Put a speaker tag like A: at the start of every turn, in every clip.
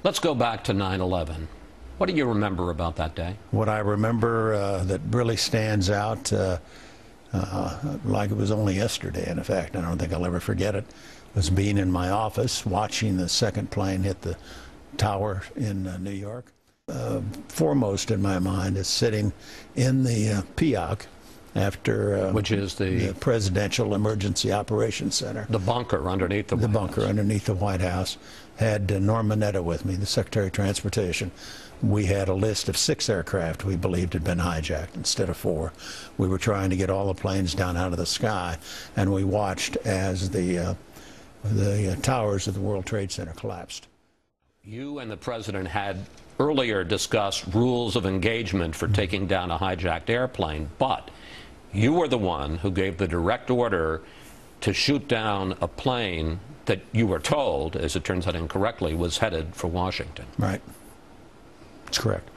A: Let's go back to 9/11. What do you remember about that day?
B: What I remember that really stands out, like it was only yesterday, and in fact, I don't think I'll ever forget it, was being in my office watching the second plane hit the tower in New York. Foremost in my mind is sitting in the PIOC after
A: which is
B: the Presidential Emergency Operations Center.
A: The bunker underneath the White House.
B: The bunker underneath the White House. Had Norm Mineta with me, the Secretary of Transportation. We had a list of 6 aircraft we believed had been hijacked instead of 4. We were trying to get all the planes down out of the sky, and we watched as the towers of the World Trade Center collapsed.
A: You and the President had earlier discussed rules of engagement for taking down a hijacked airplane, but you were the one who gave the direct order to shoot down a plane that you were told, as it turns out incorrectly, was headed for Washington.
B: Right. That's correct.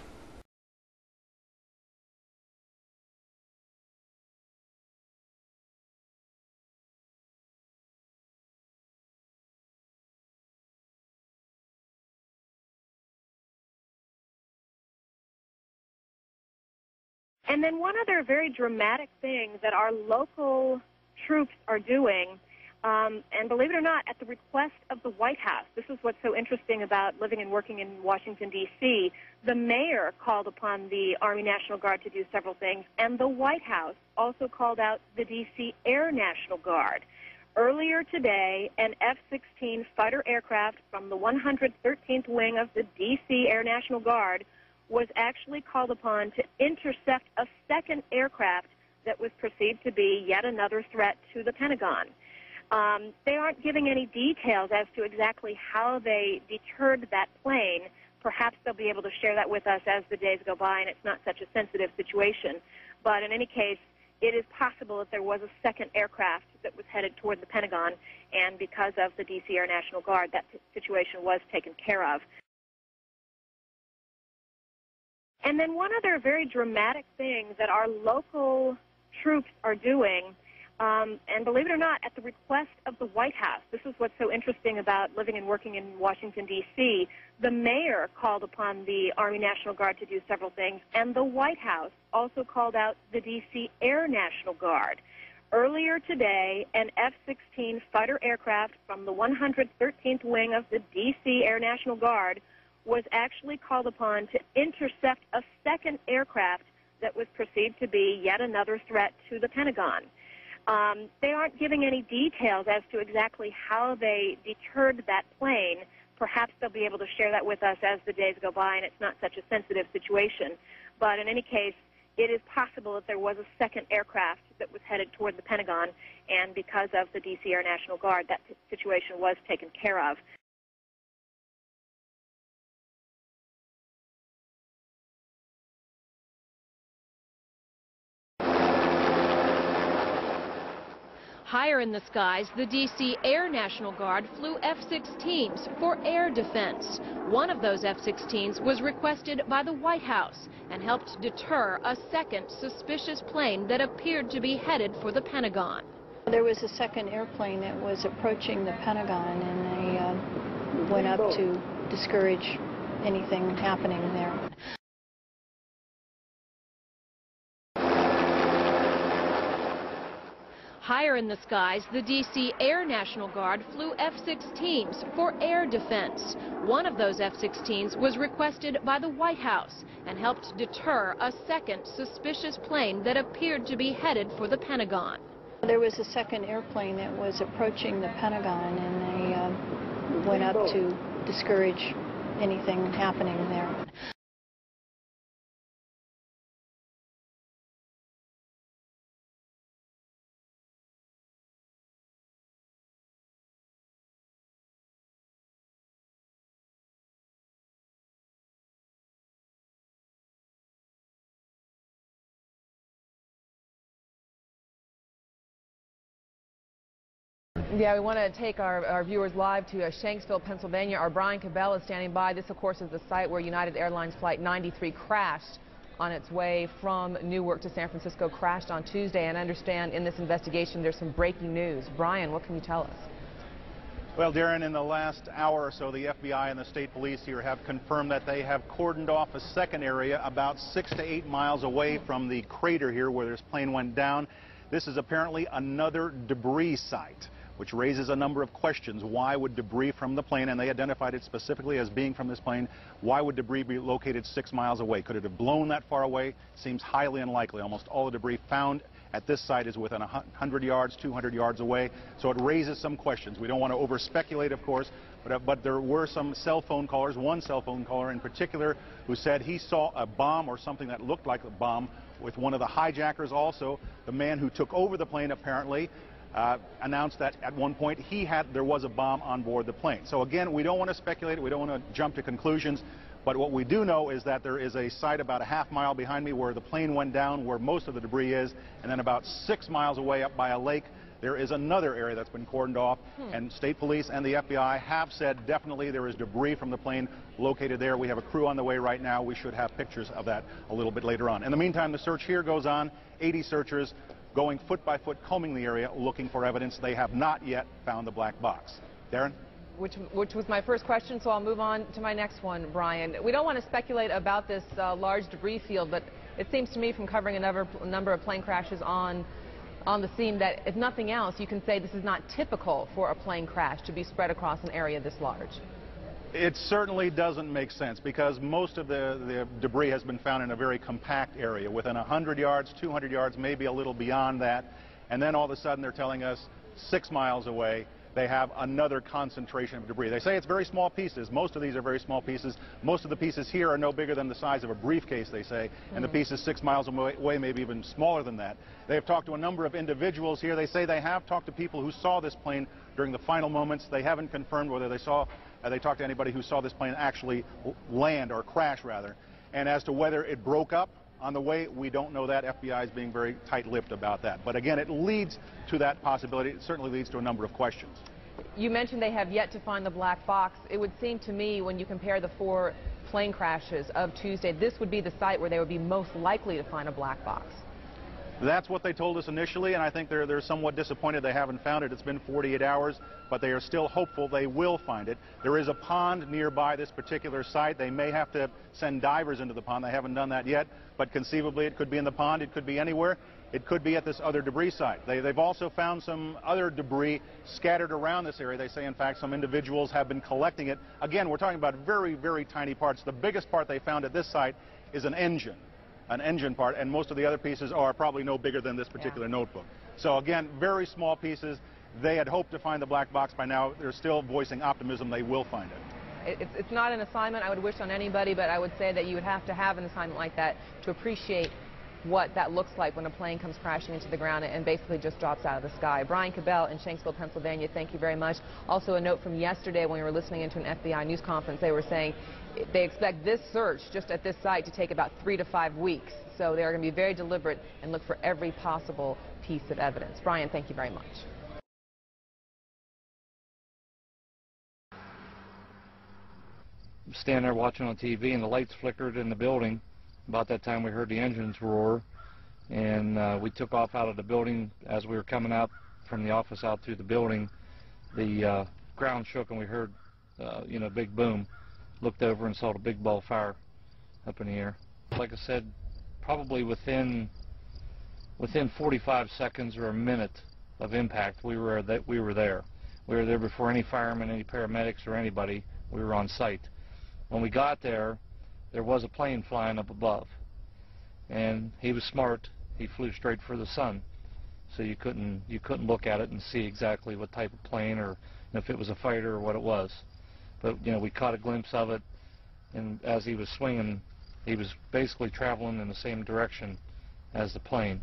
C: And then one other very dramatic thing that our local troops are doing, and believe it or not, at the request of the White House. This is what's so interesting about living and working in Washington, D.C. The mayor called upon the Army National Guard to do several things, and the White House also called out the D.C. Air National Guard. Earlier today, an F-16 fighter aircraft from the 113th Wing of the D.C. Air National Guard was actually called upon to intercept a second aircraft that was perceived to be yet another threat to the Pentagon. They aren't giving any details as to exactly how they deterred that plane. Perhaps they'll be able to share that with us as the days go by and it's not such a sensitive situation. But in any case, it is possible that there was a second aircraft that was headed toward the Pentagon, and because of the D.C. Air National Guard, that situation was taken care of. And then one other very dramatic thing that our local troops are doing, and believe it or not, at the request of the White House. This is what's so interesting about living and working in Washington, D.C. The mayor called upon the Army National Guard to do several things, and the White House also called out the D.C. Air National Guard. Earlier today, an F-16 fighter aircraft from the 113th Wing of the D.C. Air National Guard was actually called upon to intercept a second aircraft that was perceived to be yet another threat to the Pentagon. They aren't giving any details as to exactly how they deterred that plane. Perhaps they'll be able to share that with us as the days go by and it's not such a sensitive situation. But in any case, it is possible that there was a second aircraft that was headed toward the Pentagon, and because of the D.C. Air National Guard, that situation was taken care of.
D: Higher in the skies, the D.C. Air National Guard flew F-16s for air defense. One of those F-16s was requested by the White House and helped deter a second suspicious plane that appeared to be headed for the Pentagon.
E: There was a second airplane that was approaching the Pentagon, and they went up to discourage anything happening there.
D: Higher in the skies, the D.C. Air National Guard flew F-16s for air defense. One of those F-16s was requested by the White House and helped deter a second suspicious plane that appeared to be headed for the Pentagon.
E: There was a second airplane that was approaching the Pentagon, and they went up to discourage anything happening there.
F: Yeah, we want to take our viewers live to Shanksville, Pennsylvania. Our Brian Cabell is standing by. This, of course, is the site where United Airlines Flight 93 crashed on its way from Newark to San Francisco, crashed on Tuesday. And I understand in this investigation there's some breaking news. Brian, what can you tell us?
G: Well, Darren, in the last hour or so, the FBI and the state police here have confirmed that they have cordoned off a second area about 6 to 8 miles away from the crater here where this plane went down. This is apparently another debris site, which raises a number of questions. Why would debris from the plane, and they identified it specifically as being from this plane, why would debris be located 6 miles away? Could it have blown that far away? Seems highly unlikely. Almost all the debris found at this site is within 100 yards, 200 yards away, so it raises some questions. We don't want to over-speculate, of course, but there were some cell phone callers, one cell phone caller in particular, who said he saw a bomb or something that looked like a bomb with one of the hijackers. Also, the man who took over the plane apparently announced that at one point there was a bomb on board the plane. So again, we don't want to speculate, we don't want to jump to conclusions, but what we do know is that there is a site about a half mile behind me where the plane went down, where most of the debris is, and then about 6 miles away up by a lake, there is another area that's been cordoned off, and state police and the FBI have said definitely there is debris from the plane located there. We have a crew on the way right now. We should have pictures of that a little bit later on. In the meantime, the search here goes on. 80 searchers going foot by foot, combing the area, looking for evidence. They have not yet found the black box. Darren?
F: Which was my first question, so I'll move on to my next one, Brian. We don't want to speculate about this large debris field, but it seems to me from covering a number of plane crashes on the scene that, if nothing else, you can say this is not typical for a plane crash to be spread across an area this large.
G: It certainly doesn't make sense because most of the debris has been found in a very compact area, within 100 yards, 200 yards, maybe a little beyond that. And then all of a sudden they're telling us 6 miles away they have another concentration of debris. They say it's very small pieces. Most of these are very small pieces. Most of the pieces here are no bigger than the size of a briefcase, they say, and the pieces 6 miles away, maybe even smaller than that. They have talked to a number of individuals here. They say they have talked to people who saw this plane during the final moments. They haven't confirmed whether they talked to anybody who saw this plane actually land, or crash rather. And as to whether it broke up on the way, we don't know that. FBI is being very tight-lipped about that. But again, it leads to that possibility. It certainly leads to a number of questions.
F: You mentioned they have yet to find the black box. It would seem to me, when you compare the 4 plane crashes of Tuesday, this would be the site where they would be most likely to find a black box.
G: That's what they told us initially, and I think they're somewhat disappointed they haven't found it. It's been 48 hours, but they are still hopeful they will find it. There is a pond nearby this particular site. They may have to send divers into the pond. They haven't done that yet, but conceivably it could be in the pond. It could be anywhere. It could be at this other debris site. They've also found some other debris scattered around this area. They say, in fact, some individuals have been collecting it. Again, we're talking about very, very tiny parts. The biggest part they found at this site is an engine part, and most of the other pieces are probably no bigger than this particular notebook. So again, very small pieces. They had hoped to find the black box by now. They're still voicing optimism they will find it.
F: It's not an assignment I would wish on anybody, but I would say that you would have to have an assignment like that to appreciate what that looks like when a plane comes crashing into the ground and basically just drops out of the sky. Brian Cabell in Shanksville, Pennsylvania, thank you very much. Also a note from yesterday when we were listening into an FBI news conference, they were saying they expect this search just at this site to take about 3 to 5 weeks. So they are going to be very deliberate and look for every possible piece of evidence. Brian, thank you very much.
H: Standing there watching on TV, and the lights flickered in the building. About that time we heard the engines roar, and we took off out of the building. As we were coming out from the office out through the building, the ground shook and we heard big boom. Looked over and saw the big ball of fire up in the air. Like I said, probably within 45 seconds or a minute of impact, we were there. We were there before any firemen, any paramedics, or anybody. We were on site. When we got there, there was a plane flying up above, and he was smart. He flew straight for the sun, so you couldn't look at it and see exactly what type of plane or if it was a fighter or what it was. But we caught a glimpse of it, and as he was swinging, he was basically traveling in the same direction as the plane.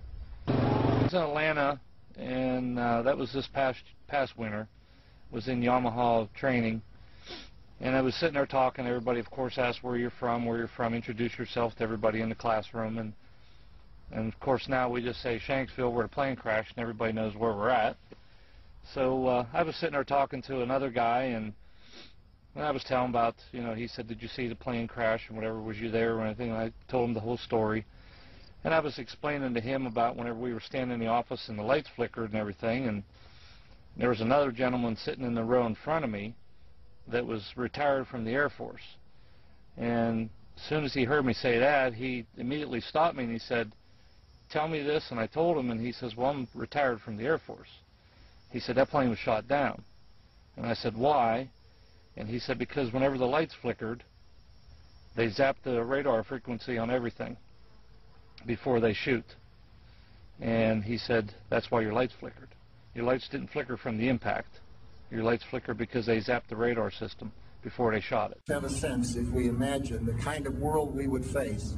H: It was in Atlanta, and that was this past winter. Was in Yamaha training. And I was sitting there talking. Everybody, of course, asked where you're from, introduce yourself to everybody in the classroom. And of course, now we just say Shanksville, where the plane crashed, and everybody knows where we're at. So I was sitting there talking to another guy, and I was telling him about, he said, did you see the plane crash and whatever, was you there or anything? And I told him the whole story. And I was explaining to him about whenever we were standing in the office and the lights flickered and everything. There was another gentleman sitting in the row in front of me that was retired from the Air Force. And as soon as he heard me say that, he immediately stopped me and he said, "Tell me this." And I told him, and he says, "Well, I'm retired from the Air Force." He said, "That plane was shot down." And I said, "Why?" And he said, "Because whenever the lights flickered, they zapped the radar frequency on everything before they shoot." And he said, "That's why your lights flickered. Your lights didn't flicker from the impact. Your lights flickered because they zapped the radar system before they shot it."
I: Have a sense, if we imagine the kind of world we would face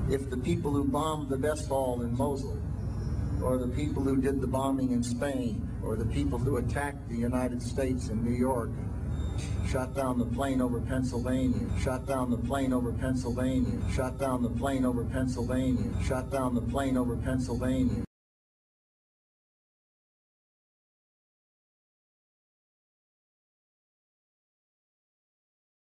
I: if the people who bombed the Westfall in Mosul, or the people who did the bombing in Spain, or the people who attacked the United States in New York, shot down the plane over Pennsylvania, shot down the plane over Pennsylvania, shot down the plane over Pennsylvania, shot down the plane over Pennsylvania.